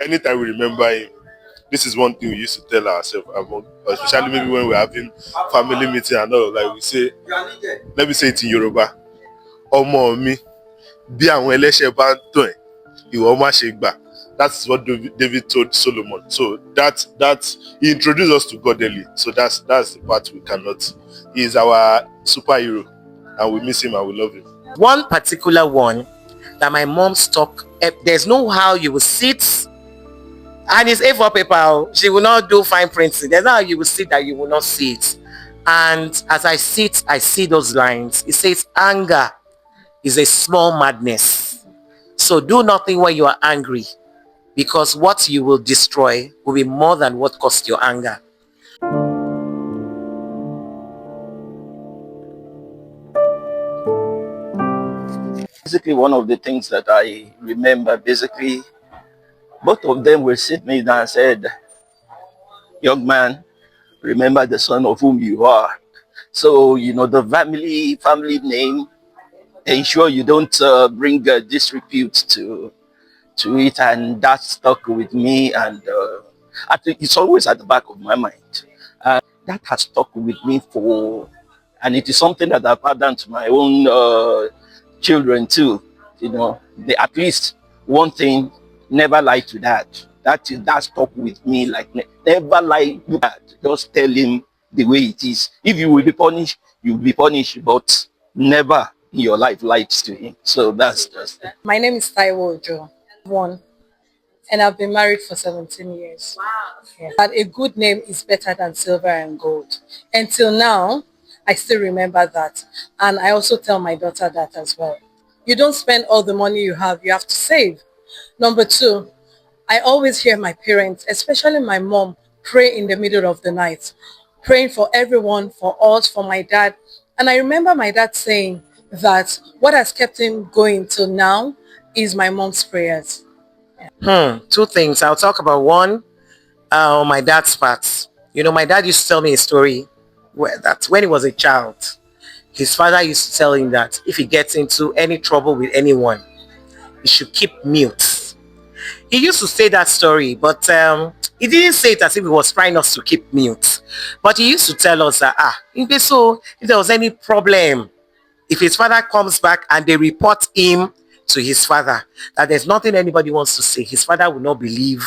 Anytime we remember him, this is one thing we used to tell ourselves about, especially maybe when we're having family meeting and all. Like we say, let me say it in Yoruba. Ọmọ mi, bí àwọn ẹlẹ́ṣẹ̀ bá ń tàn ẹ́, ìwọ má ṣe gbà. That's what David told Solomon. So that he introduced us to God early. So that's the part we cannot. He is our superhero, and we miss him and we love him. One particular one that my mom stuck. There's no how you will sit, and it's A4 paper. She will not do fine printing. There's no how you will sit that you will not see it. And as I sit, I see those lines. It says, anger is a small madness. So do nothing when you are angry, because what you will destroy will be more than what caused your anger. Basically, one of the things that I remember, basically, both of them will sit me down and said, young man, remember the son of whom you are. So, the family name, ensure you don't bring disrepute to it, and that stuck with me, and I think it's always at the back of my mind. That has stuck with me and it is something that I've added to my own children too. They, at least one thing, never lie to that. That stuck with me, like never lie to that. Just tell him the way it is. If you will be punished, you will be punished, but never in your life lied to him. So that's just it. My name is Taiwo Ojo, one, and I've been married for 17 years. Wow. Yeah. But a good name is better than silver and gold. Until now, I still remember that. And I also tell my daughter that as well. You don't spend all the money you have to save. Number two, I always hear my parents, especially my mom, pray in the middle of the night, praying for everyone, for us, for my dad. And I remember my dad saying that what has kept him going till now is my mom's prayers. Two things. I'll talk about one, my dad's part. My dad used to tell me a story that when he was a child, his father used to tell him that if he gets into any trouble with anyone, he should keep mute. He used to say that story, but he didn't say it as if he was trying us to keep mute. But he used to tell us that, if there was any problem, if his father comes back and they report him to his father, that there's nothing anybody wants to say, his father will not believe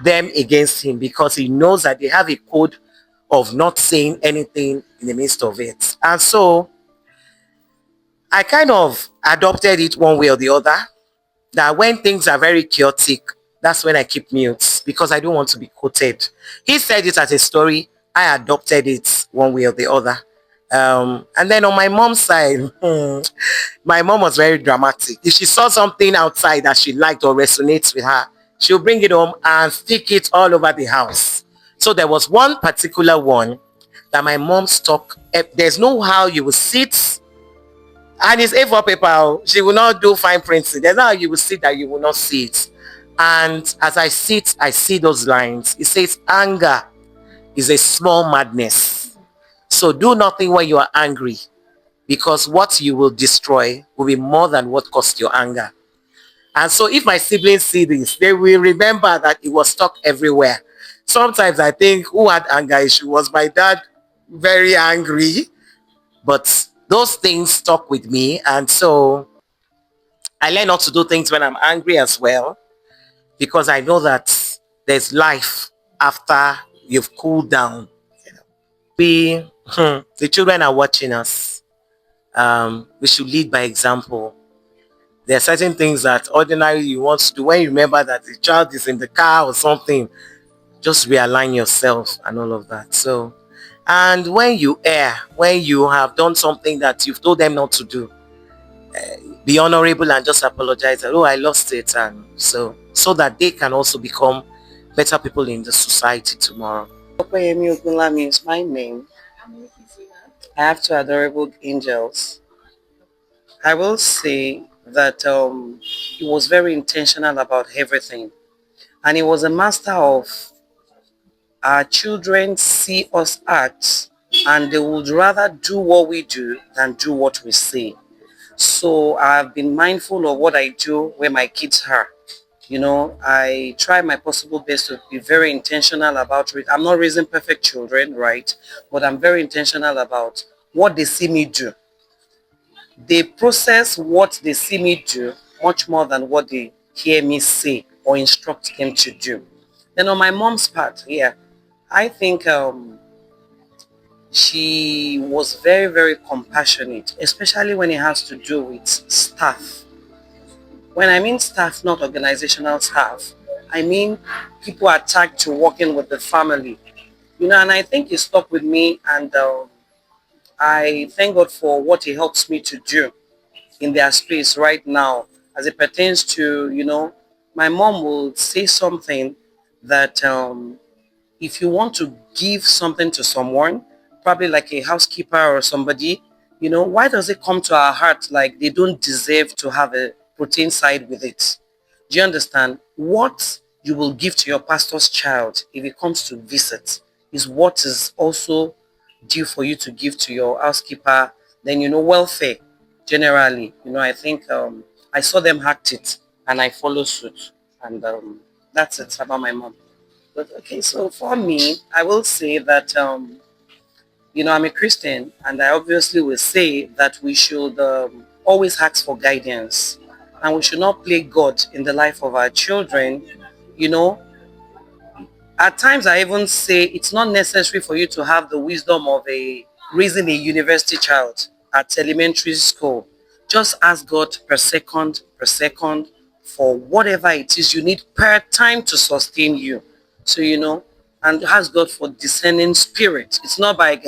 them against him, because he knows that they have a code of not saying anything in the midst of it. And so I kind of adopted it one way or the other, that when things are very chaotic, that's when I keep mute, because I don't want to be quoted. He said it as a story. I adopted it one way or the other. And then on my mom's side, my mom was very dramatic. If she saw something outside that she liked or resonates with her, she'll bring it home and stick it all over the house. So there was one particular one that my mom stuck. There's no how you will sit, and it's A4 paper. She will not do fine printing. There's no how you will sit that you will not see it. And as I sit, I see those lines. It says, anger is a small madness. So do nothing when you are angry, because what you will destroy will be more than what caused your anger. And so if my siblings see this, they will remember that it was stuck everywhere. Sometimes I think who had anger issue was my dad, very angry, but those things stuck with me. And so I learn not to do things when I'm angry as well, because I know that there's life after you've cooled down. The children are watching us. We should lead by example. There are certain things that ordinarily you want to do. When you remember that the child is in the car or something, just realign yourself and all of that. So, and when you err, when you have done something that you've told them not to do, be honorable and just apologize that, oh, I lost it, and so that they can also become better people in the society tomorrow. Opeyemi Ogunlami is my name. I have two adorable angels. I will say that he was very intentional about everything, and he was a master of our children see us act, and they would rather do what we do than do what we say. So I've been mindful of what I do when my kids are. I try my possible best to be very intentional about it. I'm not raising perfect children, right? But I'm very intentional about what they see me do. They process what they see me do much more than what they hear me say or instruct them to do. Then on my mom's part, yeah, I think she was very, very compassionate, especially when it has to do with staff. When I mean staff, not organizational staff, I mean people attached to working with the family. And I think it stuck with me, and I thank God for what he helps me to do in their space right now as it pertains to, my mom will say something that if you want to give something to someone, probably like a housekeeper or somebody, why does it come to our heart like they don't deserve to have a protein side with it? Do you understand? What you will give to your pastor's child if it comes to visit is what is also due for you to give to your housekeeper. Then, welfare generally. I think I saw them act it and I follow suit. And that's it about my mom. But okay, so for me, I will say that I'm a Christian, and I obviously will say that we should always ask for guidance, and we should not play God in the life of our children. You know, at times I even say it's not necessary for you to have the wisdom of raising a university child at elementary school. Just ask God per second for whatever it is you need per time to sustain you. So, and ask God for discerning spirit. It's not by,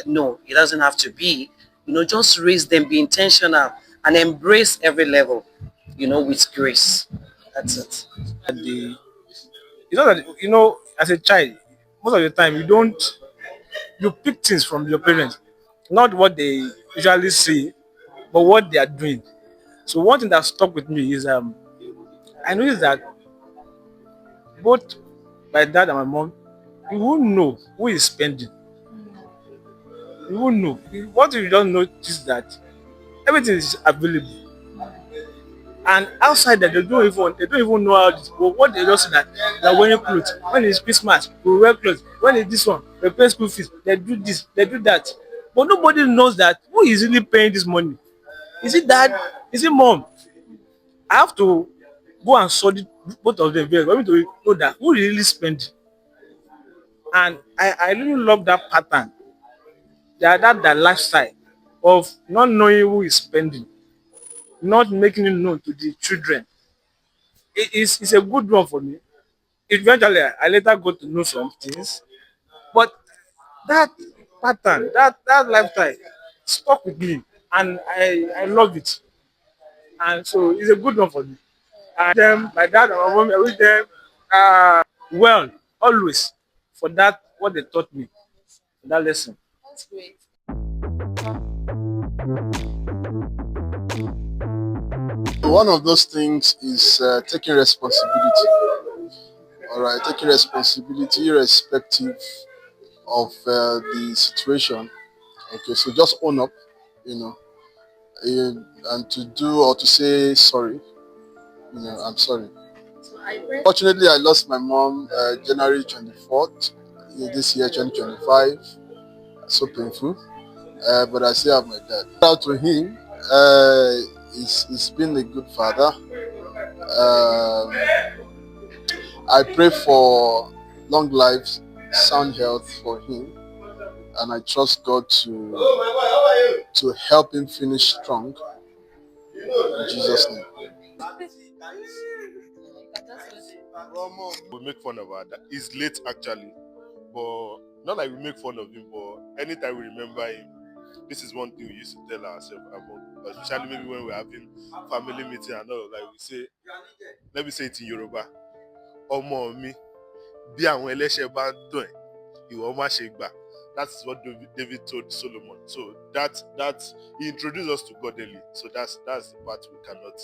no, it doesn't have to be. Just raise them, be intentional, and embrace every level, with grace. That's it. The that as a child, most of the time you pick things from your parents, not what they usually say, but what they are doing. So one thing that stuck with me is I noticed that both my dad and my mom, you won't know who is spending. You won't know. What you don't notice that everything is available. And outside that they don't even know how this, but what they just say that they're wearing clothes. When it's Christmas, we wear clothes. When it's this one, they pay school fees, they do this, they do that. But nobody knows that who is really paying this money. Is it dad? Is it mom? I have to go and study both of them very for me to know that who really spend. And I really love that pattern, that lifestyle of not knowing who is spending, not making it known to the children. It's a good one for me. Eventually, I later got to know some things, but that pattern, that lifestyle stuck with me, and I love it. And so it's a good one for me. My dad and my mom, I wish them well always for that what they taught me, that lesson. One of those things is taking responsibility. All right, taking responsibility irrespective of the situation. Okay, so just own up, you know, and to do or to say sorry. I'm sorry. Fortunately, I lost my mom January 24th this year, 2025. So painful. But I still have my dad. Shout out to him. He's been a good father. Um, I pray for long life, sound health for him, and I trust God to help him finish strong in Jesus' name. We make fun of her. He's late actually, but not like we make fun of him, but anytime we remember him, this is one thing we used to tell ourselves about, especially maybe when we're having family meeting and all. Like we say, let me say it in Yoruba. Ọmọ mi, bí àwọn ẹlẹ́ṣẹ̀ bá ń tàn ẹ́, ìwọ má ṣe gbà. That's what David told Solomon. So that he introduced us to God early. So that's the part we cannot.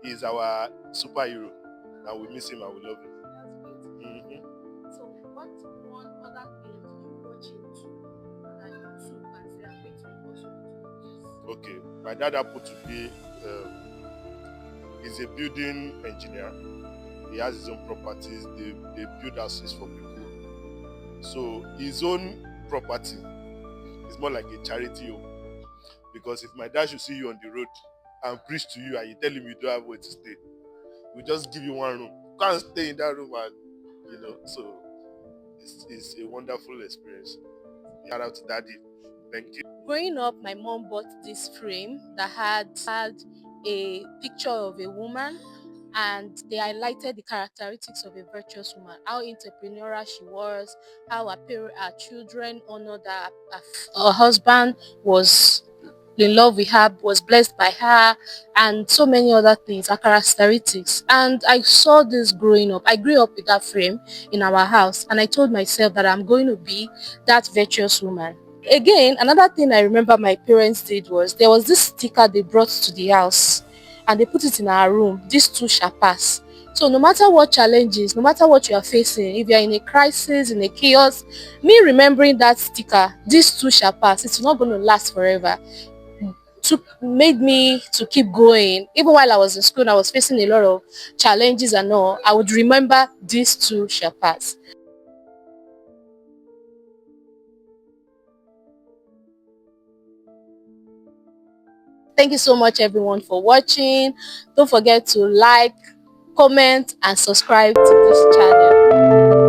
He is our superhero, and we miss him and we love him. Mm-hmm. So what one other thing you watch into that you took and say, I'm going to watch it? Okay, my dad happened to be is a building engineer. He has his own properties. They build houses for people. So his own property is more like a charity home. Because if my dad should see you on the road and preach to you and you tell him you don't have where to stay, we just give you one room. You can't stay in that room, and so it's a wonderful experience. Shout out to daddy. Thank you. Growing up, my mom bought this frame that had a picture of a woman, and they highlighted the characteristics of a virtuous woman, how entrepreneurial she was, how her children honored her husband was in love with her, was blessed by her, and so many other things, her characteristics. And I saw this growing up. I grew up with that frame in our house, and I told myself that I'm going to be that virtuous woman. Again, another thing I remember my parents did was there was this sticker they brought to the house, and they put it in our room. This too shall pass. So no matter what challenges, no matter what you are facing, if you are in a crisis, in a chaos, me remembering that sticker, this too shall pass, it's not going to last forever, made me to keep going. Even while I was in school, I was facing a lot of challenges and all. I would remember this too shall pass. Thank you so much everyone for watching. Don't forget to like, comment and subscribe to this channel.